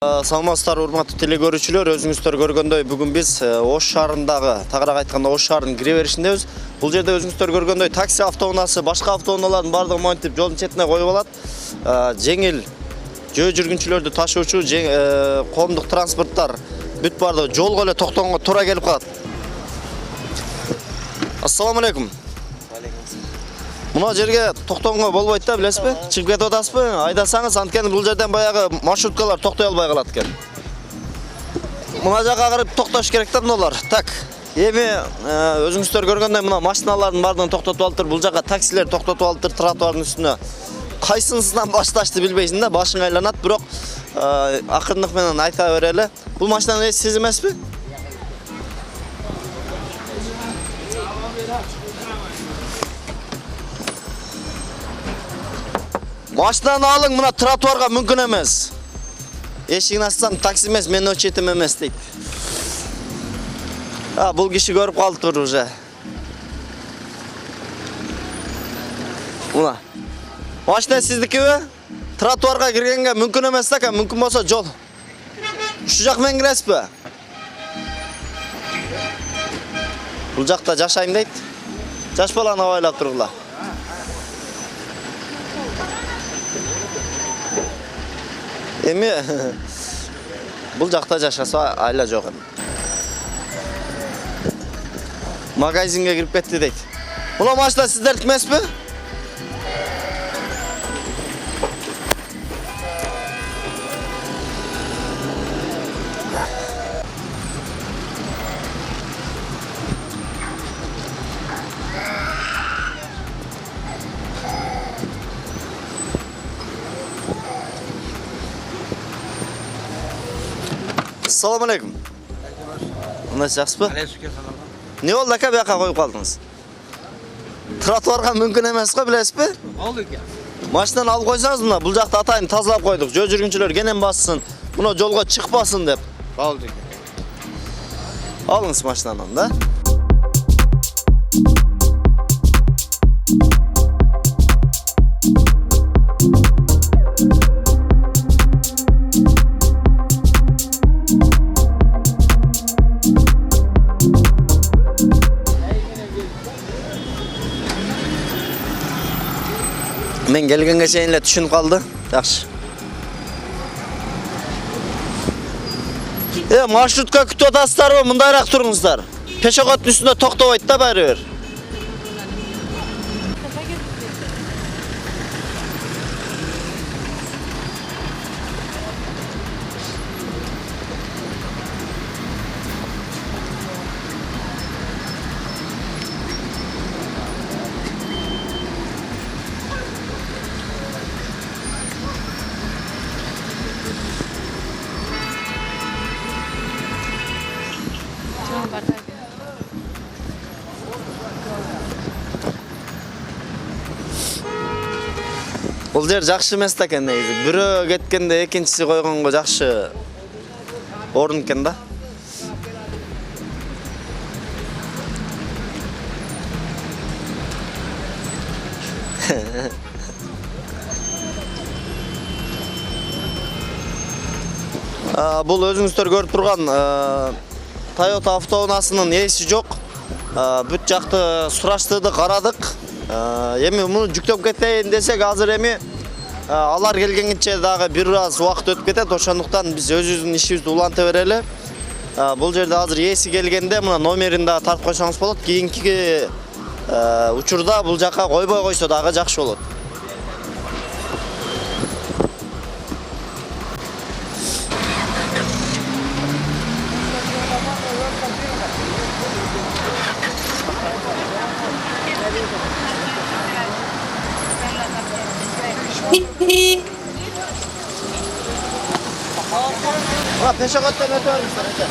Саламатсыздар урматтуу телекөрүүчүлөр, өзүңүздөр көргөндөй бүгүн биз Ош шаарындагы, тагыраак айтканда Ош шаарынын кире беришиндебиз. Бул жерде өзүңүздөр көргөндөй такси автоунаасы, башка автоунаалардын бардыгы монтип жолдун четине коюп алат. Жеңил жөө жүргүнчүлөрдү ташуучу коомдук транспорттор бүт бардыгы жолго эле токтогонго туура келип калат. Ассаламу алейкум. Мына жерге токтогонго болбойт да, билесизби? Чыгып кетип атасызбы? Айдасаңыз, анткени бул жерден баягы маршруткалар токтой албай калат экен. Мына жака карап токтош керек да мыналар. Так, эми өзүңүздөр көргөндөй мына машиналардын бардыгын токтотуп алыптыр. Бул жака таксилер токтотуп алыптыр тротуардын үстүнө. Кайсынысынан башташты билбейсиң да, башың айланат, бирок акырындык менен айта берели. Бул машинанын ээси сиз эмеспи? Машинаны алың, мына тротуарга мүмкүн эмес. Эшигин ачсам, такси эмес, менин очетим эмес дейт. Бул киши көрүп калыптыр уже. Мына. Машина сиздикиби? Тротуарга киргенге мүмкүн эмес да, мүмкүн болсо жол. Ушу жак менен киресизби? Бул жакта жашайм дейт. Жаш баланы абайлап тургула. Эми бул жакта жашаса айла жок эми. Магазинге кирип кетти дейт. Мына машина сиздердики эмеспи? Assalamu alaikum. Мына жакшысызбы? Не болду ака, бияка коюп калдыңыз? Тротуарга мүмкүн эмес го, билесизби? Болду экен. Машинаны алып койсоңуз, мына бул жакта атайын тазалап койдук. Жөө жүргүнчүлөр кенен бассын, мына жолго чыкпасын деп. Болду экен. Алыңыз машинаны да. Мен келгенге чейин эле түшүнүп калды. Жакшы. Маршрутка күтүп атасыздарбы? Мындайраак туруңуздар. Пешоходдун үстүндө токтобойт да баары бир. Бул жер жакшы эмес да экен негизи. Бирөө кеткенде экинчиси койгонго жакшы орун экен да. Бул өзүңүздөр көрүп турган Toyota автоунаасынын ээси жок. Бүт жакты сураштырдык, карадык. Эми муну жүктөп кетейин десек, азыр эми алар келгенче дагы бир аз убакыт өтүп кетет. Ошондуктан биз өзүбүздүн ишибизди уланта берели. Бул жерде азыр ээси келгенде мына номерин дагы тартып койсоңуз болот. Кийинки учурда бул жака койбой койсо дагы жакшы болот. Пешоходдон өтө бериңиздер эке.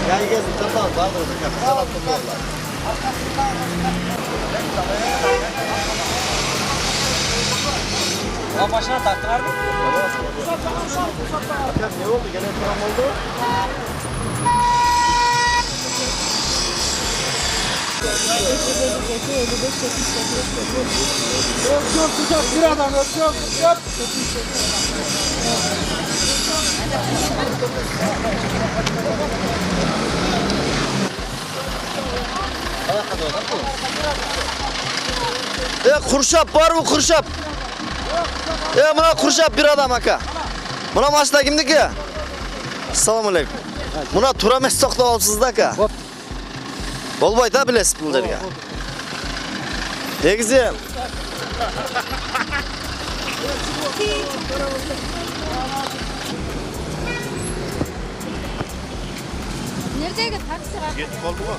Yay gezin tamam bağırırız. Salat tutuyorlar. Başına taktılar mı? Ne oldu? Gene tam oldu. Yok sıcak bir adam yok. Kurşap var mı kurşap? Buna kurşap bir adam aka. Buna maçta kimdiki? Assalamu alaikum. Buna turames to'xtab olibsiz aka. Bo'lmaydi bilasiz pullarga. Negizi Neredeki taksi var? Yetip oldu mu?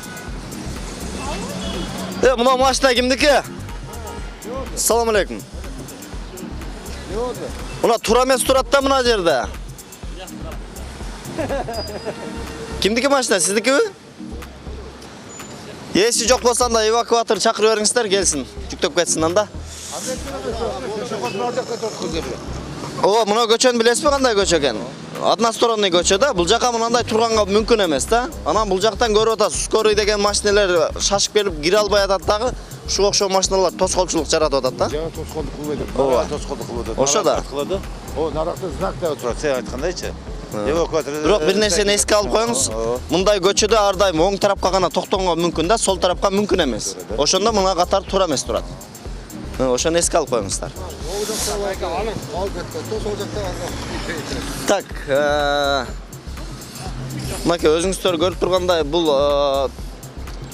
buna maçta kimdiki? Assalomu alaykum. Ne oldu? Buna turames turatda buna yerda. Kimdiki maçta? Sizniki mi? Esi жоқ болсанда эвакуатор чакырып бериңиздер келсин. Жүктөп кетсин анда. О, мына көчөнү билесизби кандай көчө экен? Односторонний көчө да. Бул жака мындай турганга мүмкүн эмес да. Анан бул жактан көрүп атасыз, скорый деген машиналар шашып келип кире албай атат дагы. Ушуга окшогон машиналар тоскоолчулук жаратып атат да. Жаңа тоскоолдук кылып атат. Ооба. Тоскоолдук кылып атат. Ошо да. О, наракта знак да турат. Сен айткандайчы. Бирок бир нерсени эске алып коюңуз. Мындай көчөдө ар дайым оң тарапка гана токтоого мүмкүн да, сол тарапка мүмкүн эмес. Ошондо мына катар туура эмес турат. Ошону эске алып коюңуздар. Так, мынакей өзүңүздөр көрүп тургандай бул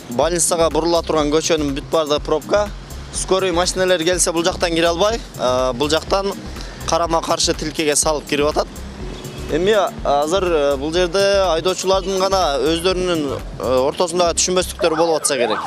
больницага бурула турган көчөнүн бүт бардыгы пробка. Скорый машиналар келсе бул жактан кире албай, бул жактан карама каршы тилкеге салып кирип атат. Эми азыр бул жерде айдоочулардын гана өздөрүнүн ортосундагы түшүнбөстүктөр болуп атса керек.